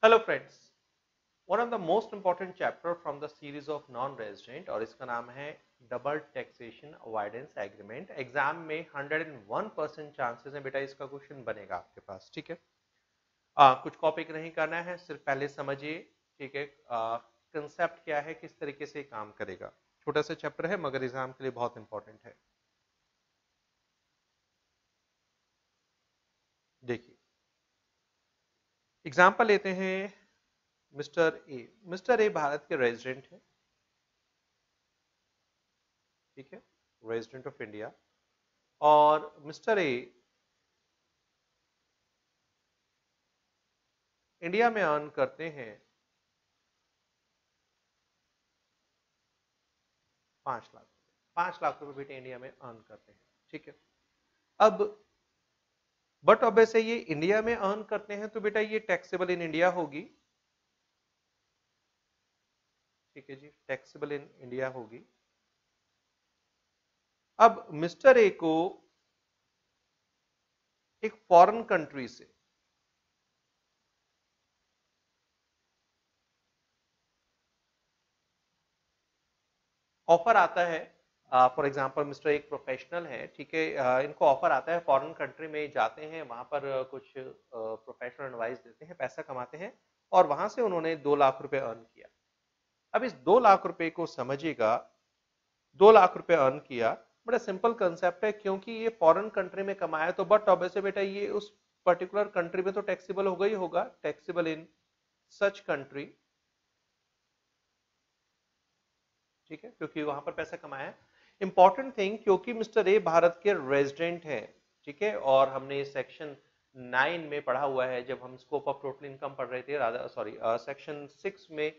Hello friends, one of the most important chapter from the series of non resident और इसका नाम है double taxation avoidance agreement. Exam में 101% chances है बेटा इसका क्वेश्चन बनेगा आपके पास। ठीक है, कुछ कॉपी नहीं करना है, सिर्फ पहले समझिए। ठीक है, कंसेप्ट क्या है, किस तरीके से काम करेगा। छोटा सा चैप्टर है मगर एग्जाम के लिए बहुत इंपॉर्टेंट है। देखिए, एग्जाम्पल लेते हैं। मिस्टर ए भारत के रेजिडेंट है। ठीक है, रेजिडेंट ऑफ इंडिया। और मिस्टर ए इंडिया में अर्न करते हैं 5 लाख रुपए। 5 लाख रुपए बेटे इंडिया में अर्न करते हैं। ठीक है, अब बट अब ऐसे ये इंडिया में अर्न करते हैं तो बेटा ये टैक्सेबल इन इंडिया होगी। ठीक है जी, टैक्सेबल इन इंडिया होगी। अब मिस्टर ए को एक फॉरेन कंट्री से ऑफर आता है। फॉर एग्जांपल मिस्टर एक प्रोफेशनल है। ठीक है, इनको ऑफर आता है, फॉरेन कंट्री में जाते हैं, वहां पर कुछ प्रोफेशनल एडवाइस देते हैं, पैसा कमाते हैं और वहां से उन्होंने 2 लाख रुपए अर्न किया। अब इस 2 लाख रुपए को समझिएगा, 2 लाख रुपए अर्न किया। बड़ा सिंपल कंसेप्ट है, क्योंकि ये फॉरेन कंट्री में कमाया तो बट ऑब्वियसली बेटा ये उस पर्टिकुलर कंट्री में तो टैक्सेबल होगा ही होगा, टैक्सेबल इन सच कंट्री। ठीक है, क्योंकि वहां पर पैसा कमाया है। इंपॉर्टेंट थिंग, क्योंकि मिस्टर ए भारत के रेजिडेंट है। ठीक है, और हमने सेक्शन 9 में पढ़ा हुआ है, जब हम स्कोप ऑफ टोटल इनकम पढ़ रहे थे, राधा सॉरी सेक्शन 6 में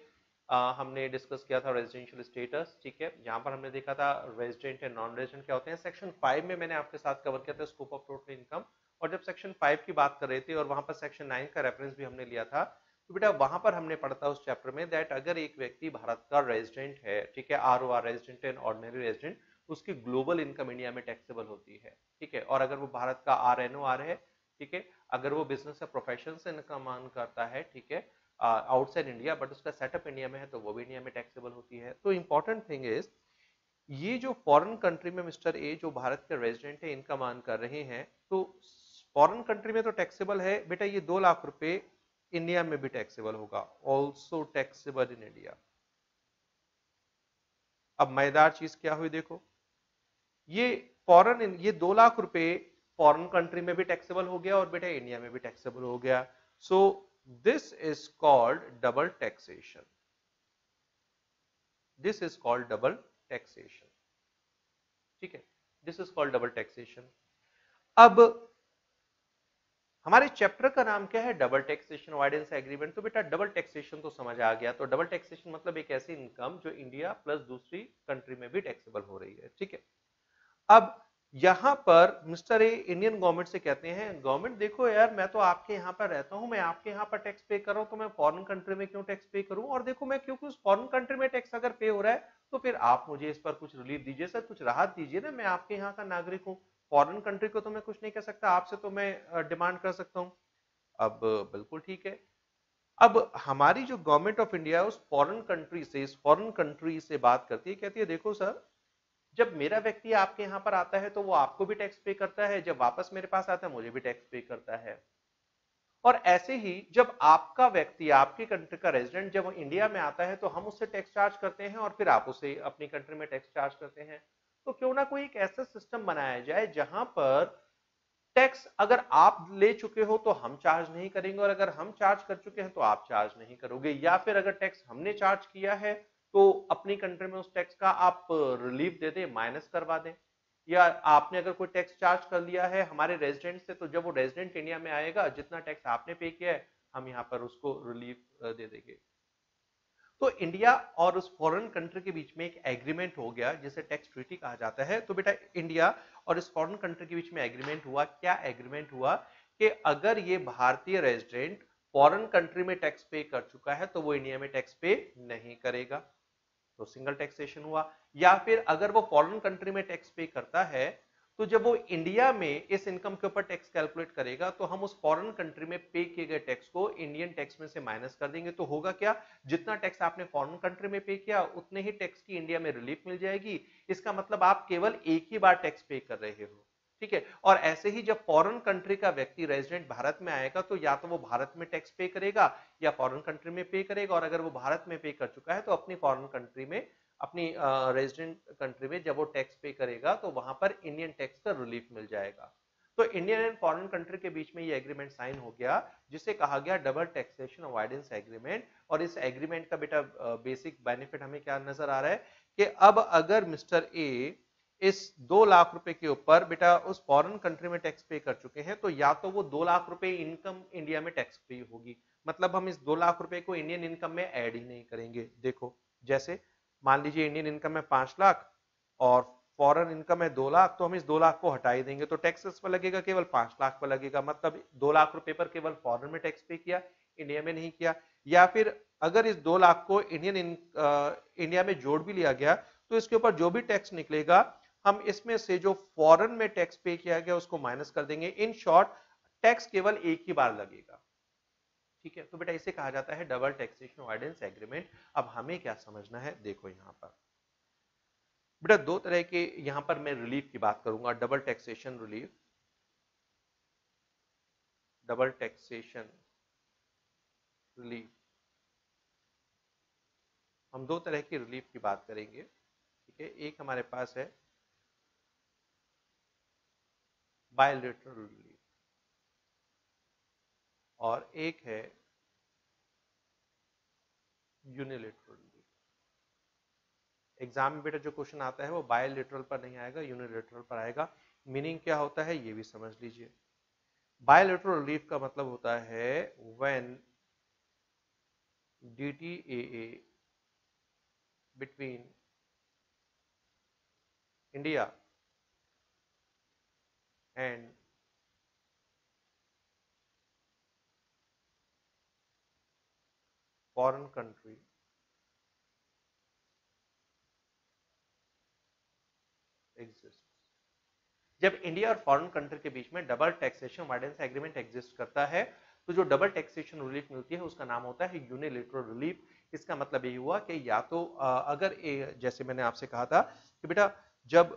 हमने डिस्कस किया था रेजिडेंशियल स्टेटस। ठीक है, जहां पर हमने देखा था रेजिडेंट एंड नॉन रेजिडेंट क्या होते हैं। सेक्शन 5 में मैंने आपके साथ कवर किया था स्कोप ऑफ टोटल इनकम, और जब सेक्शन 5 की बात कर रहे थे और वहां पर सेक्शन 9 का रेफरेंस भी हमने लिया था, तो बेटा वहां पर हमने पढ़ा था उस चैप्टर में दैट अगर एक व्यक्ति भारत का रेजिडेंट है, ठीक है, ROR resident and ordinary resident, उसकी ग्लोबल इनकम इंडिया में टैक्सेबल होती है। ठीक है, और अगर वो भारत का RNOR है, ठीक है, अगर वो बिजनेस या प्रोफेशन से इनकम अर्न करता है, ठीक है, आउटसाइड इंडिया, बट उसका सेटअप इंडिया में है, तो वो भी इंडिया में टैक्सेबल होती है। तो इंपॉर्टेंट थिंग इज, ये जो फॉरेन कंट्री में मिस्टर ए जो भारत के रेजिडेंट है इनकम अर्न कर रहे हैं, तो फॉरेन कंट्री में तो टैक्सेबल है बेटा, ये 2 लाख रुपए इंडिया में भी टैक्सेबल होगा, ऑल्सो टैक्सेबल इन इंडिया। अब मजेदार चीज क्या हुई देखो, ये ये 2 लाख रुपए फॉरेन कंट्री में भी टैक्सेबल हो गया और बेटा इंडिया में भी टैक्सेबल हो गया। So this is called double taxation. This is called double taxation. ठीक है, this is called double taxation. अब हमारे चैप्टर का नाम क्या है, डबल टैक्सेशन अवॉइडेंस एग्रीमेंट। तो बेटा डबल टैक्सेशन तो समझ आ गया। तो डबल टैक्सेशन मतलब एक ऐसी इनकम जो इंडिया प्लस दूसरी कंट्री में भी टैक्सेबल हो रही है। ठीक है, अब यहां पर मिस्टर ए इंडियन गवर्नमेंट से कहते हैं, गवर्नमेंट देखो यार, मैं तो आपके यहां पर रहता हूं, मैं आपके यहां पर टैक्स पे कर रहा हूं, तो मैं फॉरेन कंट्री में क्यों टैक्स पे करूं। और देखो मैं क्योंकि उस फॉरेन कंट्री में टैक्स अगर पे हो रहा है, तो फिर आप मुझे इस पर कुछ रिलीफ दीजिए सर, कुछ राहत दीजिए ना, मैं आपके यहाँ का नागरिक हूँ। फॉरेन कंट्री को तो मैं कुछ नहीं कह सकता, आपसे तो मैं डिमांड कर सकता हूँ। अब बिल्कुल ठीक है। अब हमारी जो गवर्नमेंट ऑफ इंडिया उस फॉरेन कंट्री से, इस फॉरेन कंट्री से बात करती है, कहती है देखो सर, जब मेरा व्यक्ति आपके यहां पर आता है तो वो आपको भी टैक्स पे करता है, जब वापस मेरे पास आता है मुझे भी टैक्स पे करता है। और ऐसे ही जब आपका व्यक्ति, आपकी कंट्री का रेजिडेंट जब इंडिया में आता है, तो हम उससे टैक्स चार्ज करते हैं और फिर आप उसे अपनी कंट्री में टैक्स चार्ज करते हैं। तो क्यों ना कोई एक ऐसा सिस्टम बनाया जाए जहां पर टैक्स अगर आप ले चुके हो तो हम चार्ज नहीं करेंगे, और अगर हम चार्ज कर चुके हैं तो आप चार्ज नहीं करोगे, या फिर अगर टैक्स हमने चार्ज किया है तो अपनी कंट्री में उस टैक्स का आप रिलीफ दे दें, माइनस करवा दें। या आपने अगर कोई टैक्स चार्ज कर लिया है हमारे रेजिडेंट से, तो जब वो रेजिडेंट इंडिया में आएगा, जितना टैक्स आपने पे किया है हम यहाँ पर उसको रिलीफ दे देंगे। तो इंडिया और उस फॉरेन कंट्री के बीच में एक एग्रीमेंट हो गया, जिसे टैक्स ट्रीटी कहा जाता है। तो बेटा इंडिया और इस फॉरेन कंट्री के बीच में एग्रीमेंट हुआ। क्या एग्रीमेंट हुआ कि अगर ये भारतीय रेजिडेंट फॉरेन कंट्री में टैक्स पे कर चुका है तो वो इंडिया में टैक्स पे नहीं करेगा, तो सिंगल टैक्सेशन हुआ। या फिर अगर वो फॉरेन कंट्री में टैक्स पे करता है तो जब वो इंडिया में इस इनकम के ऊपर टैक्स कैलकुलेट करेगा तो हम उस फॉरेन कंट्री में पे किए गए टैक्स को इंडियन टैक्स में से माइनस कर देंगे। तो होगा क्या, जितना टैक्स आपने फॉरेन कंट्री में पे किया उतने ही टैक्स की इंडिया में रिलीफ मिल जाएगी। इसका मतलब आप केवल एक ही बार टैक्स पे कर रहे हो, ठीक है। और ऐसे ही जब फॉरेन कंट्री का व्यक्ति रेजिडेंट भारत में आएगा तो या तो वो भारत में टैक्स पे करेगा या फॉरेन कंट्री में पे करेगा, और अगर वो भारत में पे कर चुका है तो अपनी फॉरेन कंट्री में, अपनी रेजिडेंट कंट्री में जब वो टैक्स पे करेगा तो वहां पर इंडियन टैक्स का रिलीफ मिल जाएगा। तो इंडियन एंड फॉरेन कंट्री के बीच में ये एग्रीमेंट साइन हो गया जिसे कहा गया डबल टैक्सेशन अवॉइडेंस एग्रीमेंट। और इस एग्रीमेंट का बेटा बेसिक बेनिफिट हमें क्या नजर आ रहा है कि अब अगर मिस्टर ए इस 2 लाख रुपए के ऊपर बेटा उस फॉरेन कंट्री में टैक्स पे कर चुके हैं तो या तो वो 2 लाख रुपए इनकम इंडिया में टैक्स फ्री होगी, मतलब हम इस 2 लाख रुपए को इंडियन इनकम में ऐड ही नहीं करेंगे। देखो जैसे मान लीजिए इंडियन इनकम है 5 लाख और फॉरेन इनकम है 2 लाख, तो हम इस 2 लाख को हटा ही देंगे तो टैक्स इस पर लगेगा केवल 5 लाख पर लगेगा, मतलब 2 लाख रुपए पर केवल फॉरेन में टैक्स पे किया, इंडिया में नहीं किया। या फिर अगर इस 2 लाख को इंडिया में जोड़ भी लिया गया तो इसके ऊपर जो भी टैक्स निकलेगा हम इसमें से जो फॉरेन में टैक्स पे किया गया उसको माइनस कर देंगे। इन शॉर्ट टैक्स केवल एक ही बार लगेगा, ठीक है। तो बेटा इसे कहा जाता है डबल टैक्सेशन अवॉइडेंस एग्रीमेंट। अब हमें क्या समझना है, देखो यहां पर बेटा दो तरह के, यहां पर मैं रिलीफ की बात करूंगा, double taxation relief, double taxation relief. हम दो तरह की रिलीफ की बात करेंगे, ठीक है। एक हमारे पास है बायलैटरल रिलीफ और एक है यूनिलैटरल रिलीफ। एग्जाम में बेटा जो क्वेश्चन आता है वो बायलैटरल पर नहीं आएगा, यूनिलैटरल पर आएगा। मीनिंग क्या होता है ये भी समझ लीजिए। बायलैटरल रिलीफ का मतलब होता है when DTAA between India and foreign country exists। जब इंडिया और फॉरेन कंट्री के बीच में double taxation avoidance agreement exist करता है तो जो डबल टैक्सेशन रिलीफ मिलती है उसका नाम होता है यूनिलैटरल रिलीफ। इसका मतलब ये हुआ कि या तो अगर जैसे मैंने आपसे कहा था कि बेटा जब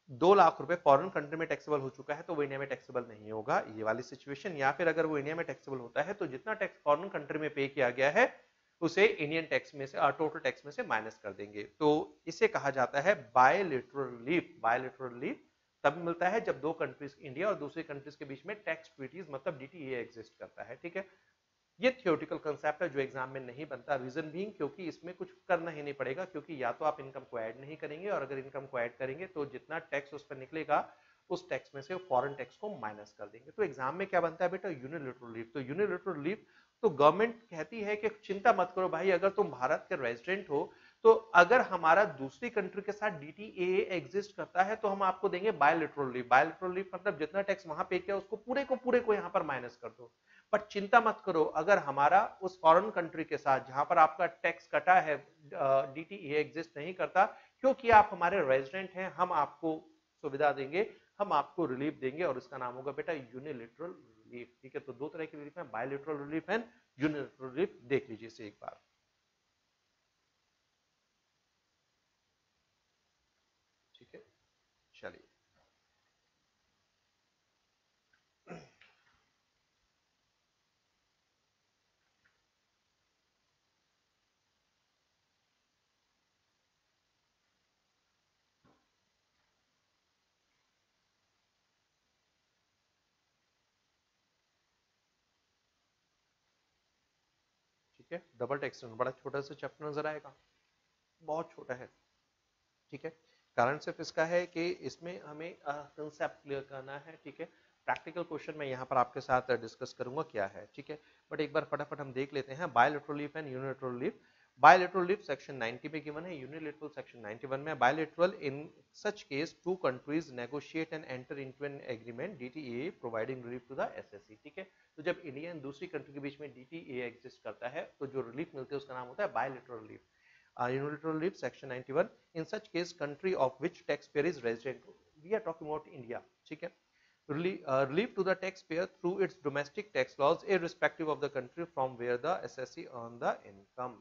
2 लाख रुपए फॉरेन कंट्री में टैक्सेबल हो चुका है तो वो इंडिया में टैक्सेबल नहीं होगा, ये वाली सिचुएशन। या फिर अगर वो इंडिया में टैक्सेबल होता है तो जितना टैक्स फॉरेन कंट्री में पे किया गया है उसे इंडियन टैक्स में से टोटल टैक्स में से माइनस कर देंगे। तो इसे कहा जाता है बायलैटरल रिलीफ। बायलैटरल रिलीफ तब मिलता है जब दो कंट्रीज, इंडिया और दूसरी कंट्रीज के बीच में टैक्स ट्रीटीज मतलब DTAA एग्जिस्ट करता है, ठीक है। ये थियोरेटिकल कंसेप्ट है जो एग्जाम में नहीं बनता, रीजन बीइंग क्योंकि इसमें कुछ करना ही नहीं पड़ेगा, क्योंकि या तो आप इनकम को ऐड नहीं करेंगे और अगर इनकम को ऐड करेंगे तो जितना टैक्स उस पर निकलेगा उस टैक्स में से फॉरेन टैक्स को माइनस कर देंगे। तो एग्जाम में क्या बनता है बेटा, यूनिलैटरल रिलीफ। तो यूनिलैटरल रिलीफ तो गवर्नमेंट कहती है कि चिंता मत करो भाई, अगर तुम भारत के रेजिडेंट हो तो अगर हमारा दूसरी कंट्री के साथ DTAA एग्जिस्ट करता है तो हम आपको देंगे बायलैटरल रिलीफ। बायलैटरल रिलीफ मतलब जितना टैक्स वहां पे किया उसको पूरे को यहाँ पर माइनस कर दो। बट चिंता मत करो, अगर हमारा उस फॉरेन कंट्री के साथ जहां पर आपका टैक्स कटा है DTAA एग्जिस्ट नहीं करता, क्योंकि आप हमारे रेजिडेंट हैं, हम आपको सुविधा देंगे, हम आपको रिलीफ देंगे और इसका नाम होगा बेटा यूनिलैटरल रिलीफ, ठीक है। तो दो तरह की रिलीफ है, bilateral relief and unilateral relief. देख लीजिए इसे एक बार, ठीक है। चलिए ठीक है। डबल टैक्सेशन बड़ा छोटा सा चैप्टर नजर आएगा, बहुत छोटा है, ठीक है। कारण सिर्फ इसका है कि इसमें हमें कंसेप्ट क्लियर करना है, ठीक है। प्रैक्टिकल क्वेश्चन मैं यहाँ पर आपके साथ डिस्कस करूंगा क्या है, ठीक है। बट एक बार फटाफट हम देख लेते हैं bilateral relief and unilateral relief. Bilateral relief section 90 में गिवन है, यूनिलैटरल सेक्शन 91 में। Bilateral in such case two countries negotiate and enter into an agreement DTAA providing relief to the SSC, ठीक है। तो जब इंडिया एंड दूसरी country के बीच में DTAA एग्जिस्ट करता है तो जो रिलीफ मिलती है उसका नाम होता है bilateral relief. Unilateral relief section 91 in such case country of which taxpayer is resident। We are talking about India, ठीक है। Relief to the taxpayer through its domestic tax laws irrespective of the country from where the assessee earn the income,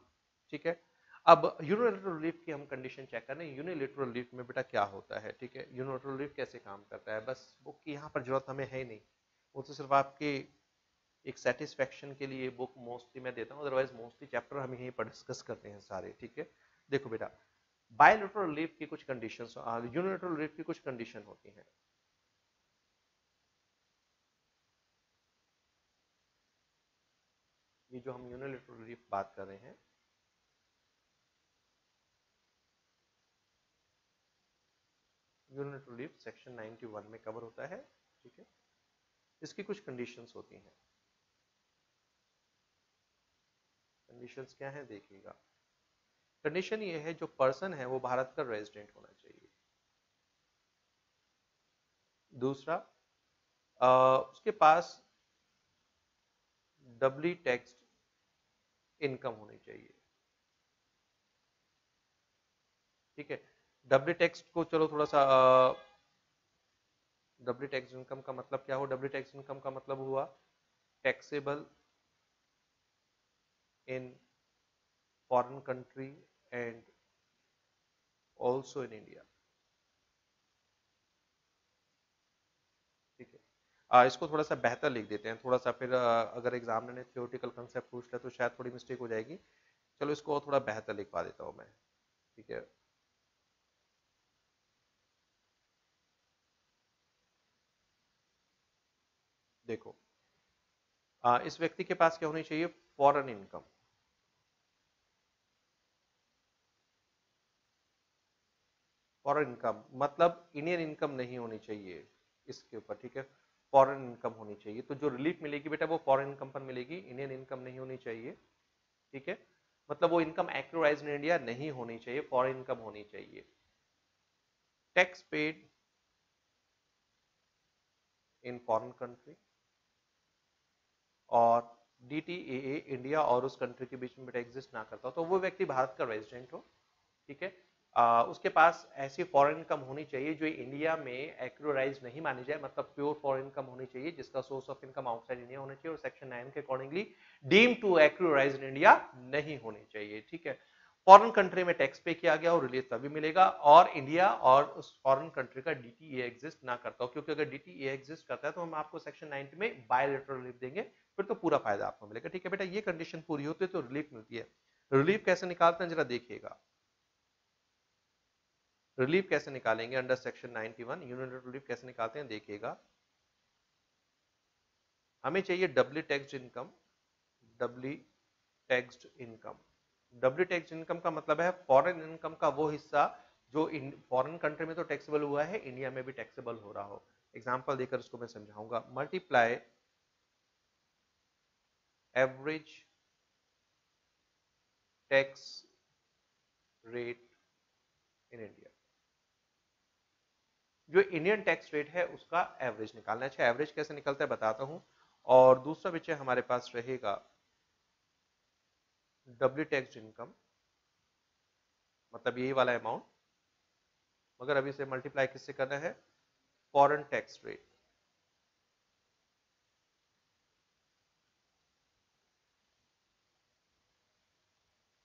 ठीक है। अब unilateral relief की हम condition check करें। Unilateral relief में बेटा क्या होता है, ठीक है। यूनिलैटरल रिलीफ कैसे काम करता है, बस बुक की यहाँ पर जरूरत हमें है ही नहीं, वो तो सिर्फ आपके एक सेटिस्फेक्शन के लिए बुक मोस्टली मैं देता हूँ, अदरवाइज मोस्टली चैप्टर हम यहीं पर डिस्कस करते हैं सारे, ठीक है। देखो बेटा, बायलैटरल रिलीफ की कुछ कंडीशंस, यूनिलैटरल रिलीफ की कुछ कंडीशन होती हैं। ये जो हम यूनिलैटरल रिलीफ बात कर रहे हैं, यूनिलैटरल रिलीफ सेक्शन 91 में कवर होता है, ठीक है। इसकी कुछ कंडीशंस होती हैं। कंडीशंस क्या है देखिएगा। कंडीशन ये है, जो पर्सन है वो भारत का रेजिडेंट होना चाहिए। दूसरा, उसके पास डबली टैक्स्ड इनकम होनी चाहिए, ठीक है। डबली टैक्स्ड को चलो थोड़ा सा, डबली टैक्स इनकम का मतलब क्या हो, डबली टैक्स इनकम का मतलब हुआ taxable in foreign country and also in India, ठीक है। इसको थोड़ा सा बेहतर लिख देते हैं, थोड़ा सा फिर अगर एग्जामिनर ने थ्योरेटिकल कंसेप्ट पूछ लिया तो शायद थोड़ी मिस्टेक हो जाएगी। चलो इसको थोड़ा बेहतर लिखवा देता हूं मैं, ठीक है। देखो, इस व्यक्ति के पास क्या होनी चाहिए, फॉरेन इनकम। फॉरेन इनकम मतलब इंडियन इनकम नहीं होनी चाहिए इसके ऊपर, ठीक है। फॉरेन इनकम होनी चाहिए, तो जो रिलीफ मिलेगी बेटा वो फॉरेन इनकम पर मिलेगी, इंडियन इनकम नहीं होनी चाहिए, ठीक है। मतलब वो इनकम एक्यूराइज इन इंडिया नहीं होनी चाहिए, फॉरेन इनकम होनी चाहिए। Tax paid in foreign country, और डीटीएए इंडिया और उस कंट्री के बीच में बेटा एग्जिस्ट ना करता हो, तो वो व्यक्ति भारत का रेजिडेंट हो, ठीक है। उसके पास ऐसी फॉरेन इनकम होनी चाहिए जो इंडिया में एक्यूराइज नहीं मानी जाए, मतलब प्योर फॉरेन इनकम होनी चाहिए जिसका source of income outside India होना चाहिए, और सेक्शन 9 के accordingly deem to accrue in India नहीं होनी चाहिए, ठीक है। फॉरेन कंट्री में टैक्स पे किया गया और रिलीफ तभी मिलेगा, और इंडिया और उस फॉरेन कंट्री का डीटीए एग्जिस्ट ना करता हो, क्योंकि अगर डीटीए एग्जिस्ट करता है तो हम आपको सेक्शन 90 में बायलैटरल रिलीफ देंगे, फिर तो पूरा फायदा आपको मिलेगा, ठीक है बेटा। ये कंडीशन पूरी होती है तो रिलीफ मिलती है। रिलीफ कैसे निकालते हैं जरा देखिएगा। रिलीफ कैसे निकालेंगे अंडर सेक्शन 91, यूनिलैटरल रिलीफ कैसे निकालते हैं देखिएगा। हमें चाहिए doubly taxed income, doubly taxed income. Doubly taxed income का मतलब है फॉरेन इनकम का वो हिस्सा जो फॉरेन कंट्री में तो टैक्सेबल हुआ है, इंडिया में भी टैक्सेबल हो रहा हो। एग्जांपल देकर इसको मैं समझाऊंगा। Multiply average tax rate in India, जो इंडियन टैक्स रेट है उसका एवरेज निकालना है। अच्छा, एवरेज कैसे निकलता है बताता हूं। और दूसरा विषय हमारे पास रहेगा डबली टैक्स इनकम, मतलब यही वाला अमाउंट, मगर अभी से मल्टीप्लाई किससे करना है, foreign tax rate,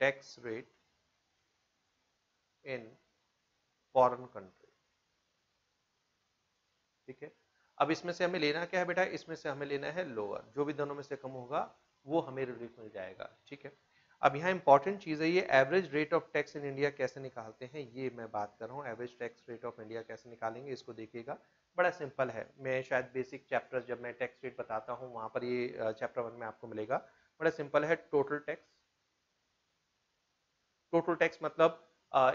tax rate in foreign country, ठीक है। अब इसमें से हमें लेना क्या है बेटा, इसमें से हमें लेना है लोअर, जो भी दोनों में से कम होगा वो हमें रिलीफ मिल जाएगा, ठीक है। अब यहाँ इंपॉर्टेंट चीज है, ये average rate of tax in India कैसे निकालते हैं ये मैं बात कर रहा हूँ। Average tax rate of India कैसे निकालेंगे इसको देखिएगा, बड़ा सिंपल है। मैं शायद बेसिक चैप्टर जब मैं टैक्स रेट बताता हूँ वहां पर ये चैप्टर 1 में आपको मिलेगा। बड़ा सिंपल है, टोटल टैक्स। टोटल टैक्स मतलब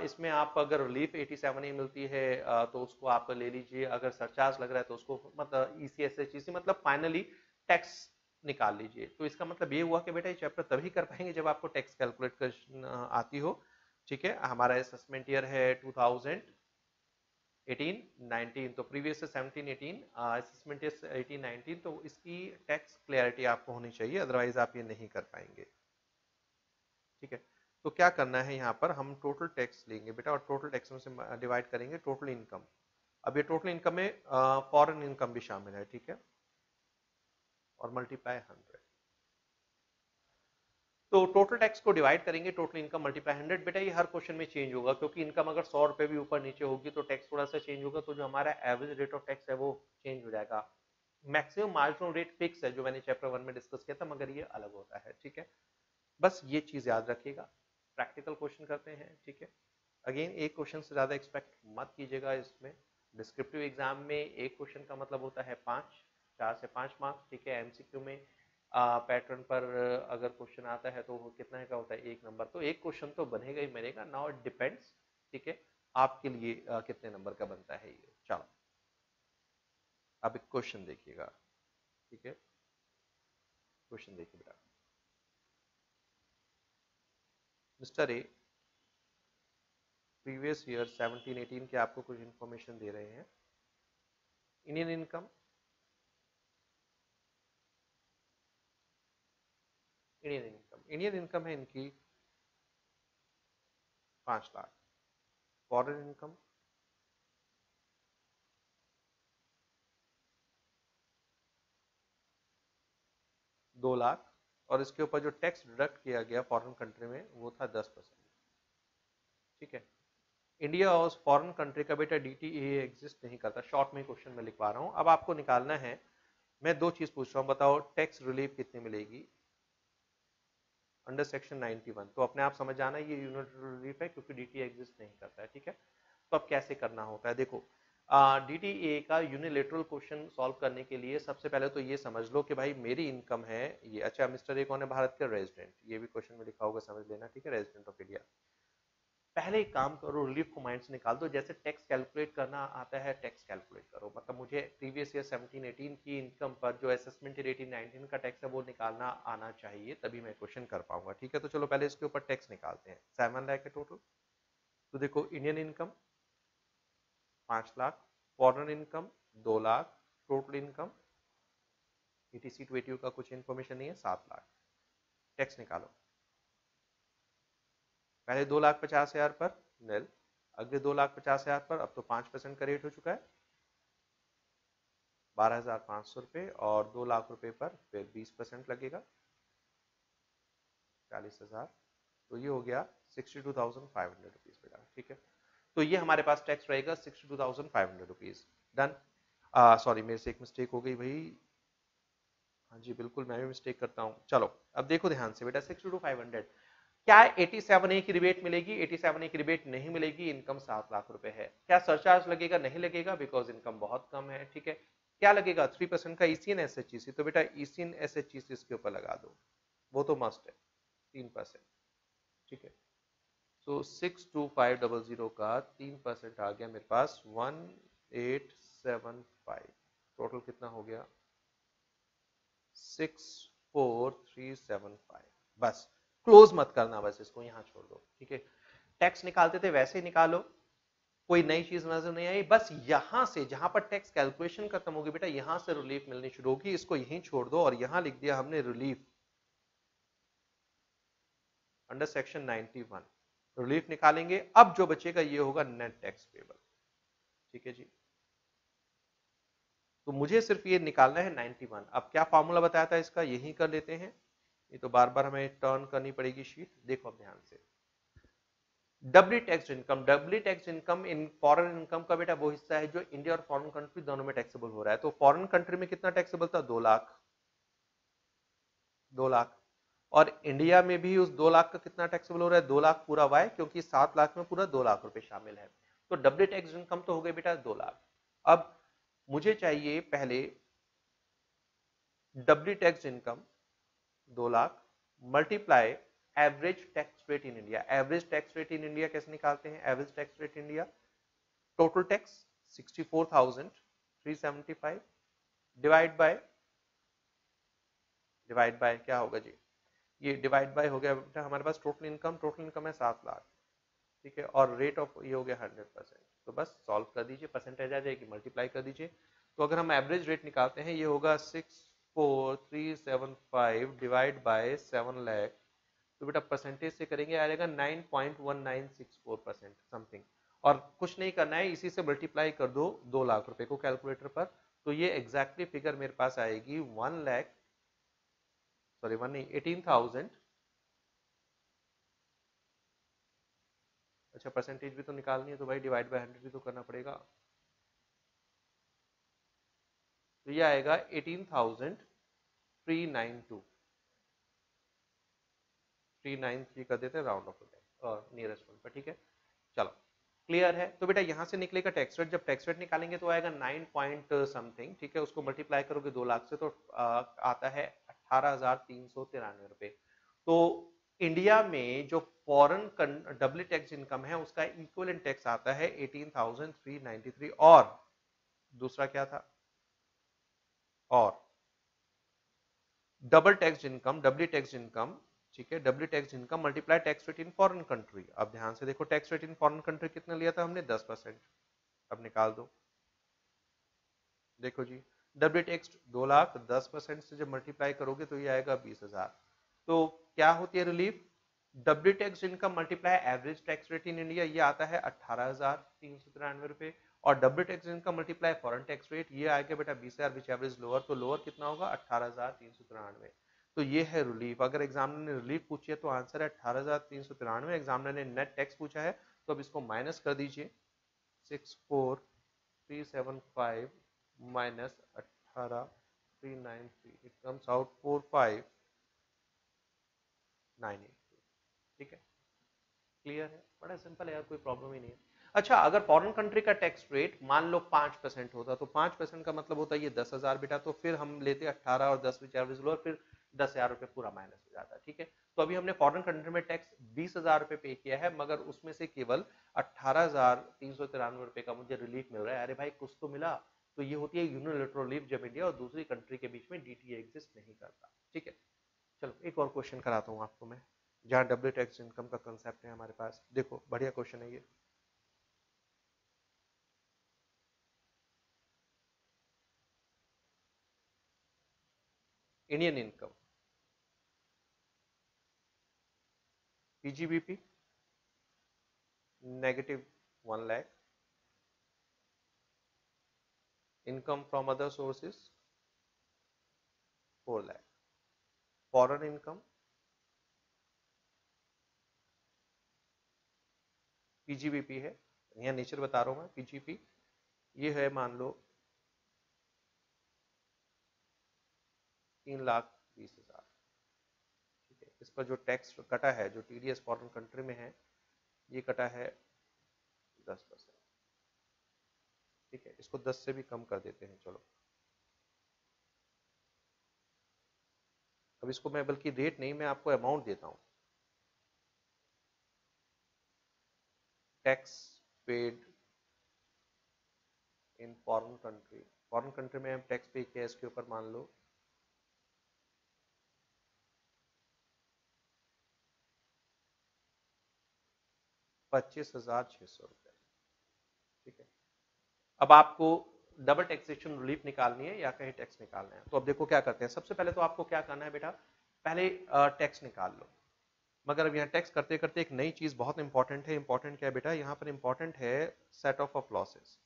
इसमें आप अगर रिलीफ 87 ही मिलती है तो उसको आप ले लीजिए, अगर सरचार्ज लग रहा है तो उसको मतलब ईसीएसएच मतलब फाइनली टैक्स निकाल लीजिए। तो इसका मतलब ये हुआ कि बेटा ये चैप्टर तभी कर पाएंगे जब आपको टैक्स कैलकुलेट कर आती हो, ठीक है। हमारा असेसमेंट ईयर है 2018-19, तो प्रीवियस से 17-18, असेसमेंट ईयर 18-19, तो इसकी टैक्स क्लियरिटी आपको होनी चाहिए, अदरवाइज आप ये नहीं कर पाएंगे, ठीक है। तो क्या करना है, यहाँ पर हम टोटल टैक्स लेंगे बेटा, और टोटल टैक्स में से डिवाइड करेंगे टोटल इनकम। अब ये टोटल इनकम में फॉरेन इनकम भी शामिल है, ठीक है, और मल्टीप्लाई 100। तो टोटल टैक्स को डिवाइड करेंगे, टोटल इनकम मल्टीप्लाई 100। बेटा ये हर क्वेश्चन में चेंज होगा, क्योंकि इनकम अगर 100 रुपए भी ऊपर नीचे होगी तो टैक्स थोड़ा सा चेंज होगा, तो जो हमारा एवरेज रेट ऑफ टैक्स है वो चेंज हो जाएगा। मैक्सिमम मार्जिनल रेट फिक्स है, जो मैंने चैप्टर 1 में डिस्कस किया था, मगर ये अलग होता है, ठीक है। बस ये चीज याद रखिएगा। प्रैक्टिकल क्वेश्चन करते हैं, ठीक है। अगेन एक क्वेश्चन से ज्यादा एक्सपेक्ट मत कीजिएगा इसमें। डिस्क्रिप्टिव एग्जाम में एक क्वेश्चन का मतलब होता है 5, 4 से 5 मार्क्स, ठीक है। एमसीक्यू में पैटर्न पर अगर क्वेश्चन आता है तो वो कितना का होता है, 1 नंबर। तो एक क्वेश्चन तो बनेगा ही बनेगा। नाउ इट डिपेंड्स, ठीक है, आपके लिए कितने नंबर का बनता है ये। चलो अब एक क्वेश्चन देखिएगा, ठीक है। क्वेश्चन देखिए बेटा। मिस्टर ए प्रीवियस ईयर 17-18 के आपको कुछ इंफॉर्मेशन दे रहे हैं। इंडियन इनकम, इंडियन इनकम है इनकी 5 लाख। फॉरेन इनकम 2 लाख, और इसके ऊपर जो टैक्स डिडक्ट किया गया फॉरेन कंट्री में वो था 10%, ठीक है। इंडिया और फॉरेन कंट्री का बेटा डीटीए एग्जिस्ट नहीं करता, शॉर्ट में क्वेश्चन में लिखवा रहा हूं। अब आपको निकालना है, मैं दो चीज पूछ रहा हूं, बताओ टैक्स रिलीफ कितनी मिलेगी अंडर सेक्शन 91। तो अपने आप समझ आना ये यूनिटरी रिलीफ है, क्योंकि डीटीए एग्जिस्ट नहीं करता है, ठीक है। तो अब कैसे करना होता है, देखो डीटीए का यूनिलेटरल क्वेश्चन सॉल्व करने के लिए सबसे पहले तो ये समझ लो कि भाई मेरी इनकम है ये। अच्छा मिस्टर ए कौन है, भारत के रेजिडेंट, ये भी क्वेश्चन में लिखा होगा, समझ लेना, ठीक है, रेजिडेंट ऑफ इंडिया। पहले एक काम करो, रिलीफ को माइंड से निकाल दो। जैसे टैक्स कैलकुलेट करना आता है, टैक्स कैलकुलेट करो। मतलब मुझे प्रीवियस ईयर 17-18 की इनकम पर जो असेसमेंट 18-19 का टैक्स है वो निकालना आना चाहिए, तभी मैं क्वेश्चन कर पाऊंगा, ठीक है। तो चलो पहले इसके ऊपर टैक्स निकालते हैं। 7 लाख है टोटल। तो देखो Indian income 5 lakh, foreign income 2 lakh, total income ETC to ATU का कुछ इन्फॉर्मेशन नहीं है, 7 लाख। टैक्स निकालो। पहले 2,50,000 पर निल, अगले 2,50,000 पर, अब तो 5% का रेट हो चुका है 12,500 रुपए, और 2 लाख रुपए पर फिर 20% लगेगा 40,000। तो ये हो गया 62,500 रुपीज बेटा, ठीक है। तो ये हमारे पास टैक्स रहेगा 62,500 रुपीज। डन। सॉरी मेरे से एक मिस्टेक हो गई भाई। हाँ जी बिल्कुल, मैं भी मिस्टेक करता हूँ। चलो अब देखो ध्यान से बेटा, 62,500 क्या 87A की रिबेट मिलेगी? 87A की रिबेट नहीं मिलेगी। इनकम 7 लाख रुपए है। क्या सरचार्ज लगेगा? नहीं लगेगा, बिकॉज इनकम बहुत कम है, ठीक है। क्या लगेगा? 3% का ईसीएन एसएचईसी। तो बेटा ईसीएन एसएचईसी इसके ऊपर लगा दो, वो तो मस्ट है, 3%, ठीक है। सो 62500 का 3% आ गया मेरे पास 1875। टोटल कितना हो गया? 64375। बस क्लोज मत करना, बस इसको यहां छोड़ दो, ठीक है। टैक्स निकालते थे वैसे ही निकालो, कोई नई चीज नजर नहीं आई। बस यहां से जहां पर टैक्स कैलकुलेशन खत्म होगी बेटा, यहां से रिलीफ मिलनी शुरू होगी। इसको यहीं छोड़ दो, और यहां लिख दिया हमने रिलीफ अंडर सेक्शन 91। रिलीफ निकालेंगे, अब जो बचेगा ये होगा नेट टैक्स पेबल, ठीक है जी। तो मुझे सिर्फ ये निकालना है 91। अब क्या फॉर्मूला बताया था इसका, यही कर लेते हैं। ये तो बार बार हमें टर्न करनी पड़ेगी शीट। देखो अब ध्यान से, doubly tax income, doubly tax income in foreign income का बेटा वो हिस्सा है जो इंडिया और फॉरेन कंट्री दोनों में टैक्सेबल हो रहा है। तो फॉरेन कंट्री में कितना टैक्सेबल था? 2 लाख, 2 लाख। और इंडिया में भी उस 2 लाख का कितना टैक्सेबल हो रहा है? 2 लाख पूरा वाई, क्योंकि 7 लाख में पूरा 2 लाख रुपए शामिल है। तो डब्ली टैक्स इनकम तो हो गई बेटा 2 लाख। अब मुझे चाहिए पहले doubly tax income 2 lakh multiply average tax rate in India. Average tax rate in India कैसे निकालते हैं? Average tax rate India, total tax 64,375 divide by क्या होगा जी? ये डिवाइड बाय हो गया बेटा हमारे पास टोटल इनकम। टोटल इनकम है 7 लाख, ठीक है, और रेट ऑफ ये हो गया 100%। तो बस सॉल्व कर दीजिए, परसेंटेज आ जाएगी, मल्टीप्लाई कर दीजिए। तो अगर हम एवरेज रेट निकालते हैं, ये होगा 64375 डिवाइड बाय 7 लाख। तो बेटा परसेंटेज से करेंगे आ जाएगा 9.1964% समथिंग। और कुछ नहीं करना है, इसी से मल्टीप्लाई कर दो 2 लाख रुपए को कैलकुलेटर पर, तो ये एग्जैक्टली फिगर मेरे पास आएगी 1 लाख, सॉरी 1 नहीं, 18,000। अच्छा परसेंटेज भी तो निकालनी है, तो भाई डिवाइड बाय 100 भी तो करना पड़ेगा। तो ये आएगा 18,392, 393 कर देते हैं राउंड ऑफ और नियरेस्ट वन पर, ठीक है। चलो क्लियर है। तो बेटा यहां से निकलेगा टैक्स रेट, जब टैक्स रेट निकालेंगे तो आएगा 9 पॉइंट समथिंग, ठीक है। उसको मल्टीप्लाई करोगे 2 लाख से तो आता है 18,393 रुपए। तो इंडिया में जो फॉरेन डब्ल्यू टैक्स इनकम है उसका इक्विवेलेंट टैक्स आता है 18,393। और दूसरा क्या था, और double tax income, W tax income, ठीक है, W tax income multiply tax rate in foreign country. अब ध्यान से देखो tax rate in foreign country कितना लिया था हमने, 10%। अब निकाल दो, देखो जी डब्ल्यू टैक्स 2 लाख, 10% से जब मल्टीप्लाई करोगे तो ये आएगा 20,000। तो क्या होती है relief, W tax income multiply average tax rate in India, ये आता है 18,393 रुपए। और W tax income multiply foreign tax rate, ये आएगा बेटा 20,000 विच एवरेज लोअर, तो लोअर कितना होगा 18,393। तो ये है रिलीफ। अगर एग्जामिनर ने रिलीफ पूछी है तो आंसर है 18,393। एग्जामिनर ने नेट टैक्स पूछा है तो अब इसको माइनस कर दीजिए, 64,375 माइनस 18,393, इट कम्स आउट 45,982, ठीक है। क्लियर है, बड़ा सिंपल है यार, कोई प्रॉब्लम ही नहीं है। अच्छा अगर फॉरेन कंट्री का टैक्स रेट मान लो 5% होता, तो 5% का मतलब होता है ये 10,000 बेटा, तो फिर हम लेते 18 और 10 विच एवरेज लोअर, फिर 10,000 रुपए पूरा माइनस हो जाता है, ठीक है। तो अभी हमने फॉरेन कंट्री में टैक्स 20,000 रुपए पे किया है, मगर उसमें से केवल 18,393 रुपए का मुझे रिलीफ मिल रहा है। अरे भाई कुछ तो मिला। तो ये होती है यूनिलैटरल रिलीफ, जब इंडिया और दूसरी कंट्री के बीच में डीटीए एग्जिस्ट नहीं करता, ठीक है। चलो एक और क्वेश्चन कराता हूँ आपको मैं, जहां डब्ल्यू टैक्स इनकम का कंसेप्ट है हमारे पास। देखो बढ़िया क्वेश्चन है ये। Indian income, PGBP negative 1 lakh, income from other sources 4 lakh, foreign income PGBP है, यहाँ नेचर बता रहा हूं मैं, पीजीपी ये है मान लो 3,20,000, ठीक है। इस पर जो टैक्स कटा है, जो टीडीएस फॉरेन कंट्री में है, ये कटा है 10%, ठीक है। इसको 10 से भी कम कर देते हैं, चलो। अब इसको मैं बल्कि रेट नहीं, मैं आपको अमाउंट देता हूं, tax paid in foreign country. Foreign country में हम टैक्स पे किया, इसके ऊपर मान लो 25,600 रुपए, ठीक है। अब आपको डबल टैक्सेशन रिलीफ निकालनी है या कहीं टैक्स निकालना है, तो अब देखो क्या करते हैं। सबसे पहले तो आपको क्या करना है बेटा, पहले टैक्स निकाल लो। मगर अब यहाँ टैक्स करते करते एक नई चीज बहुत इंपॉर्टेंट है। इंपॉर्टेंट क्या है बेटा, यहाँ पर इंपॉर्टेंट है सेट ऑफ लॉसेस।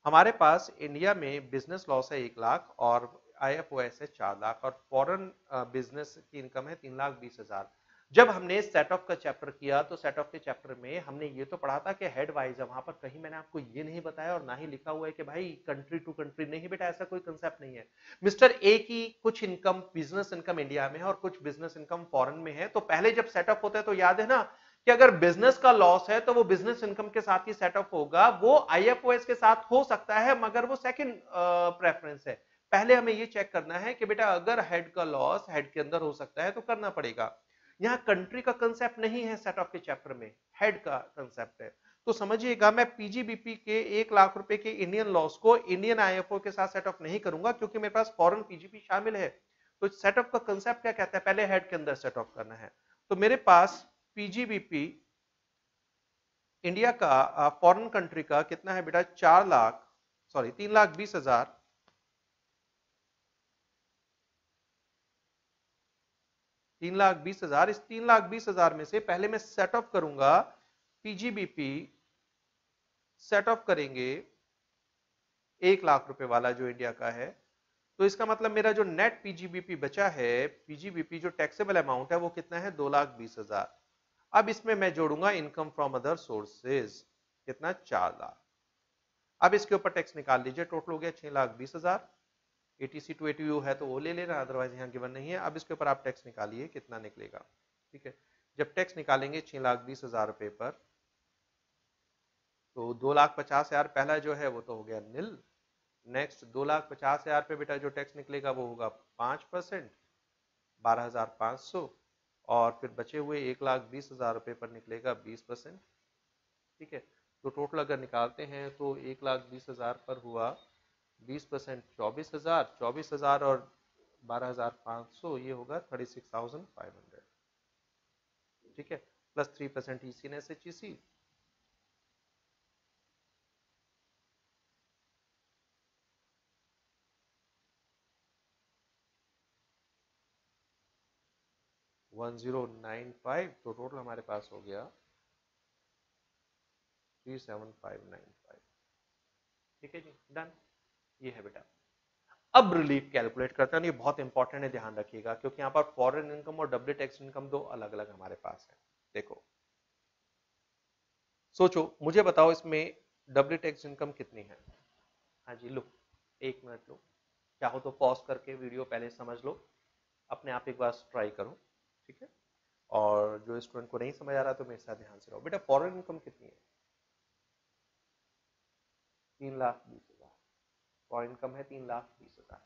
हमारे पास इंडिया में बिजनेस लॉस है 1 लाख और आईएफओएस है 4 लाख, और फॉरेन बिजनेस की इनकम है 3,20,000। जब हमने सेट ऑफ का चैप्टर किया तो सेट ऑफ के चैप्टर में हमने ये तो पढ़ा था कि हेड वाइज है, वहां पर कहीं मैंने आपको ये नहीं बताया और ना ही लिखा हुआ है कि भाई कंट्री टू कंट्री, नहीं बेटा, ऐसा कोई कंसेप्ट नहीं है। मिस्टर ए की कुछ इनकम, बिजनेस इनकम इंडिया में है और कुछ बिजनेस इनकम फॉरेन में है, तो पहले जब सेटअप होता है तो याद है ना कि अगर बिजनेस का लॉस है तो वो बिजनेस इनकम के साथ ही सेटअप होगा, वो आईएफओएस के साथ हो सकता है, मगर वो सेकंड प्रेफरेंस है। पहले हमें ये चेक करना है कि बेटा अगर हेड का लॉस हेड के अंदर हो सकता है तो करना पड़ेगा। यहां कंट्री का कंसेप्ट नहीं है सेट ऑफ के चैप्टर में, हेड का कंसेप्ट है। तो समझिएगा, मैं पीजीबीपी के 1 लाख रुपए के इंडियन लॉस को इंडियन आईएफओ के साथ सेट ऑफ नहीं करूंगा, क्योंकि मेरे पास फॉरेन पीजीबी शामिल है। तो सेटअप का कंसेप्ट क्या कहता है, पहले हेड के अंदर सेट ऑफ करना है। तो मेरे पास पीजीबीपी इंडिया का फॉरेन कंट्री का कितना है बेटा, 4 लाख, सॉरी 3,20,000, 3,20,000। इस 3,20,000 में से पहले मैं सेट ऑफ करूंगा पीजीबीपी सेट ऑफ करेंगे 1 लाख रुपए वाला जो इंडिया का है, तो इसका मतलब मेरा जो नेट पीजीबीपी बचा है, पीजीबीपी जो टैक्सेबल अमाउंट है वो कितना है, 2,20,000। अब इसमें मैं जोड़ूंगा इनकम फ्रॉम अदर सोर्सेज, कितना, 4 लाख। अब इसके ऊपर टैक्स निकाल लीजिए, टोटल हो गया 6,20,000। एटीसी टू एटीयू है तो वो ले लेना, अदरवाइज यहाँ गिवन नहीं है। अब इसके ऊपर आप टैक्स निकालिए, कितना निकलेगा, ठीक है। जब टैक्स निकालेंगे 6,20,000 रुपए पर, तो 2,50,000 पहला जो है वो तो हो गया निल। नेक्स्ट 2,50,000 पे बेटा जो टैक्स निकलेगा वो होगा 5%, 12,500। और फिर बचे हुए 1,20,000 रुपए पर निकलेगा 20%, ठीक है। तो टोटल अगर निकालते हैं तो 1,20,000 पर हुआ 20%, 24,000, 24,000 और 12,500, ये होगा 36,500, ठीक है। प्लस 3% ईसी ने एसएचईसी, वन 1095, तो टोटल हमारे पास हो गया 37595, ठीक है जी, डन। ये है बेटा। अब रिलीफ कैलकुलेट करते हैं, ये बहुत इंपॉर्टेंट है, ध्यान रखिएगा, क्योंकि यहाँ पर फॉरेन इनकम और डब्ल्यू टैक्स इनकम दो अलग अलग हमारे पास है। देखो, सोचो, मुझे बताओ इसमें डब्ल्यू टैक्स इनकम कितनी है। हाँ जी, लो, 1 मिनट लो, चाहो तो पॉज करके वीडियो पहले समझ लो, अपने आप एक बार ट्राई करो, ठीक है। और जो स्टूडेंट को नहीं समझ आ रहा तो मेरे साथ ध्यान से रहो। बेटा फॉरेन इनकम कितनी है, 3,20,000। फॉरेन इनकम है 3,20,000।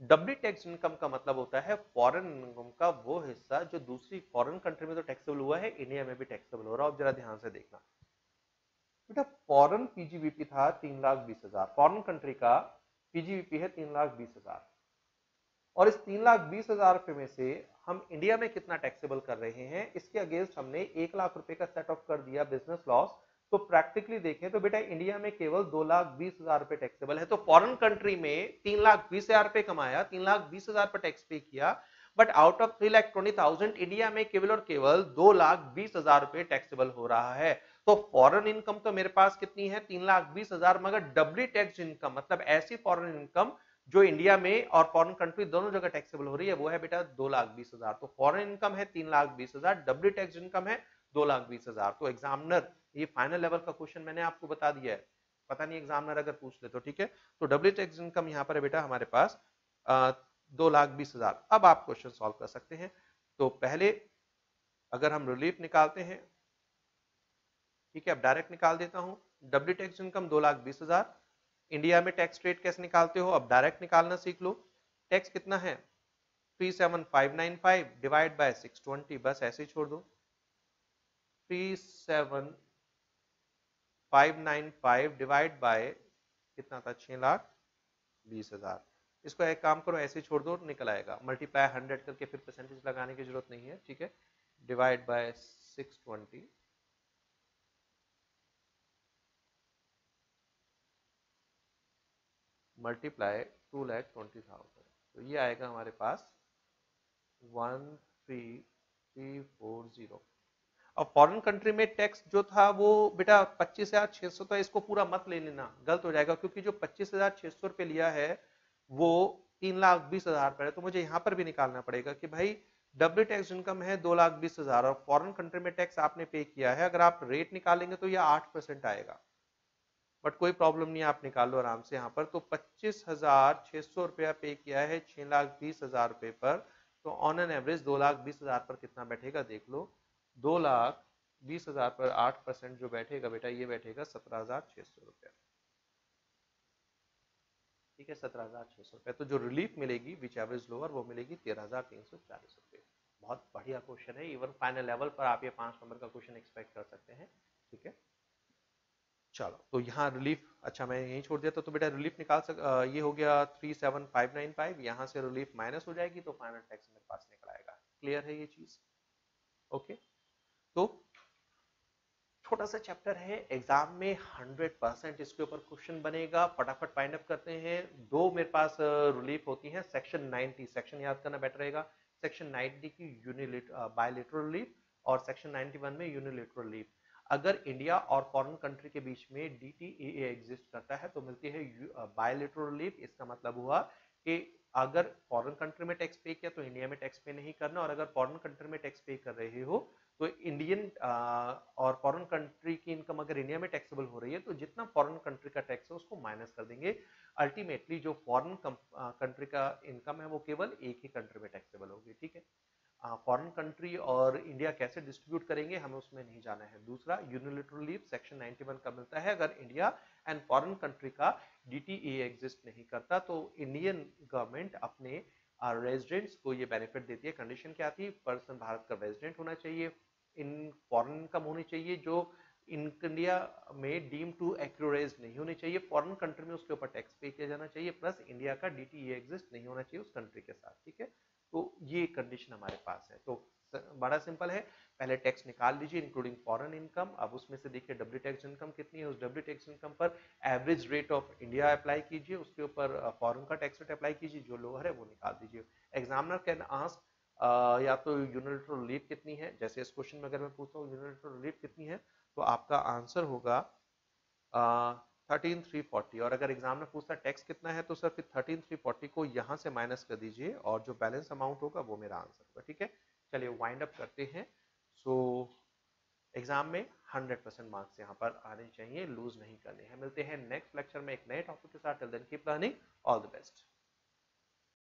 डब्ल्यू टैक्स इनकम का मतलब होता है फॉरेन इनकम का वो हिस्सा जो दूसरी फॉरेन कंट्री में तो टैक्सेबल हुआ है, इंडिया में भी टैक्सेबल हो रहा है। अब जरा ध्यान से देखना बेटा, फॉरेन पीजीबीपी था 3,20,000, फॉरेन कंट्री का पीजीबीपी है 3,20,000, और इस 3,20,000 रुपए में से हम इंडिया में कितना टैक्सेबल कर रहे हैं, इसके अगेंस्ट हमने 1 लाख रुपए का सेट ऑफ कर दिया बिजनेस लॉस। तो प्रैक्टिकली देखें तो बेटा इंडिया में केवल 2,20,000 रुपए टैक्सेबल है, तो फॉरेन कंट्री में 3,20,000 रुपए कमाया, 3,20,000 पर टैक्स पे किया, बट आउट ऑफ 3,20,000 इंडिया में केवल और केवल 2,20,000 रुपए टैक्सेबल हो रहा है। तो फॉरेन इनकम तो मेरे पास कितनी है, 3,20,000, मगर डब्ल्यू टैक्स इनकम मतलब ऐसी फॉरेन इनकम जो इंडिया में और फॉरेन कंट्री दोनों जगह टैक्सेबल हो रही है, वो है बेटा 2,20,000। तो फॉरेन इनकम है 3,20,000, डब्ल्यू टैक्स इनकम है 2,20,000। तो एग्जामिनर, ये फाइनल लेवल का क्वेश्चन मैंने आपको बता दिया है, पता नहीं एग्जामिनर अगर पूछ ले तो, ठीक है। तो डब्ल्यू टैक्स इनकम यहाँ पर है बेटा हमारे पास 2,20,000। अब आप क्वेश्चन सॉल्व कर सकते हैं। तो पहले अगर हम रिलीफ निकालते हैं, ठीक है, अब डायरेक्ट निकाल देता हूं। W tax income 2,20,000। इंडिया में टैक्स रेट कैसे निकालते हो, अब डायरेक्ट निकालना सीख लो। टैक्स कितना है, 37595 डिवाइड बाय 620, बस ऐसे ही छोड़ दो। 37595 डिवाइड बाय कितना था, 6,20,000। इसको एक काम करो, ऐसे छोड़ दो, निकल आएगा। मल्टीप्लाई 100 करके फिर परसेंटेज लगाने की जरूरत नहीं है, ठीक है। डिवाइड बाय 620, मल्टीप्लाई 2,20,000, तो ये आएगा हमारे पास 13,340। अब फॉरेन कंट्री में टैक्स जो था वो बेटा 25,600 था, इसको पूरा मत ले लेना, गलत हो जाएगा, क्योंकि जो 25,600 रुपए लिया है वो 3,20,000 पर है। तो मुझे यहाँ पर भी निकालना पड़ेगा कि भाई डब्ल्यू टैक्स इनकम है 2,20,000 और फॉरेन कंट्री में टैक्स आपने पे किया है, अगर आप रेट निकालेंगे तो यह 8% आएगा, बट कोई प्रॉब्लम नहीं, आप निकाल लो आराम से यहाँ पर। तो 25,600 रुपया पे किया है 6,20,000 रुपए पर, तो ऑन एन एवरेज 2,20,000 पर कितना बैठेगा देख लो। 2,20,000 पर 8% जो बैठेगा बेटा, ये बैठेगा 17,600 रुपया, ठीक है, 17,600 रुपया। तो जो रिलीफ मिलेगी विच एवरेज लोअर, वो मिलेगी 13,340 रुपये। बहुत बढ़िया क्वेश्चन है, इवन फाइनल लेवल पर आप ये 5 नंबर का क्वेश्चन एक्सपेक्ट कर सकते हैं, ठीक है। चलो, तो यहाँ रिलीफ, अच्छा मैं यहीं छोड़ दिया तो बेटा रिलीफ निकाल ये हो गया 37595, यहाँ से रिलीफ माइनस हो जाएगी तो फाइनल टैक्स मेरे पास निकल आएगा। क्लियर है ये चीज, ओके। तो छोटा सा चैप्टर है, एग्जाम में 100% इसके ऊपर क्वेश्चन बनेगा, फटाफट फाइंड अप करते हैं। दो मेरे पास रिलीफ होती है, सेक्शन 90, सेक्शन याद करना बेटर रहेगा, सेक्शन 90 की यूनिलेट बायलेटरल रिलीफ और सेक्शन 91 में यूनिलेटरल रिलीफ। अगर इंडिया और फॉरेन कंट्री के बीच में DTAA एग्जिस्ट करता है तो मिलती है बायलैटरल रिलीफ। इसका मतलब हुआ कि अगर फॉरेन कंट्री में टैक्स पे किया तो इंडिया में टैक्स पे नहीं करना, और अगर फॉरेन कंट्री में टैक्स पे कर रहे हो तो इंडियन और फॉरेन कंट्री की इनकम अगर इंडिया में टैक्सेबल हो रही है तो जितना फॉरेन कंट्री का टैक्स है उसको माइनस कर देंगे। अल्टीमेटली जो फॉरेन कंट्री का इनकम है वो केवल एक ही कंट्री में टैक्सेबल होगी। ठीक है, फॉरेन कंट्री और इंडिया कैसे डिस्ट्रीब्यूट करेंगे हमें उसमें नहीं जाना है। दूसरा, यूनिलैटरल लीव सेक्शन 91 का मिलता है। अगर इंडिया एंड फॉरेन कंट्री का DTA एग्जिस्ट नहीं करता तो इंडियन गवर्नमेंट अपने रेजिडेंट्स को ये बेनिफिट देती है। कंडीशन क्या थी? पर्सन भारत का रेजिडेंट होना चाहिए, इन फॉरेन इनकम होनी चाहिए जो इन इंडिया में डीम टू एक्यूरेज नहीं होनी चाहिए, फॉरेन कंट्री में उसके ऊपर टैक्स पे किया जाना चाहिए, प्लस इंडिया का DTA एग्जिस्ट नहीं होना चाहिए उस कंट्री के साथ। ठीक है, तो ये कंडीशन हमारे पास है। तो बड़ा सिंपल है, पहले टैक्स निकाल लीजिए इंक्लूडिंग फॉरेन इनकम। अब उसमें से देखिए डब्ल्यू टैक्स इनकम कितनी है, उस डब्ल्यू टैक्स इनकम पर average rate of India apply कीजिए, उसके ऊपर फॉरेन का टैक्स रेट अप्लाई कीजिए, जो लोअर है वो निकाल दीजिए। एग्जामिनर कैन आस्क या तो यूनिलैटरल रिलीफ कितनी है, जैसे इस क्वेश्चन में अगर मैं पूछता हूँ यूनिलैटरल रिलीफ कितनी है तो आपका आंसर होगा 13,340। और अगर एग्जाम में पूछता टैक्स कितना है तो सर फिर 13,340 को यहाँ से माइनस कर दीजिए और जो बैलेंस अमाउंट होगा वो मेरा आंसर होगा। ठीक है, चलिए वाइंड अप करते हैं। सो एग्जाम में 100% मार्क्स यहाँ पर आने चाहिए, लूज नहीं करने हैं। मिलते हैं नेक्स्ट लेक्चर में एक नए टॉपिक के साथ। Till then keep learning, all the best.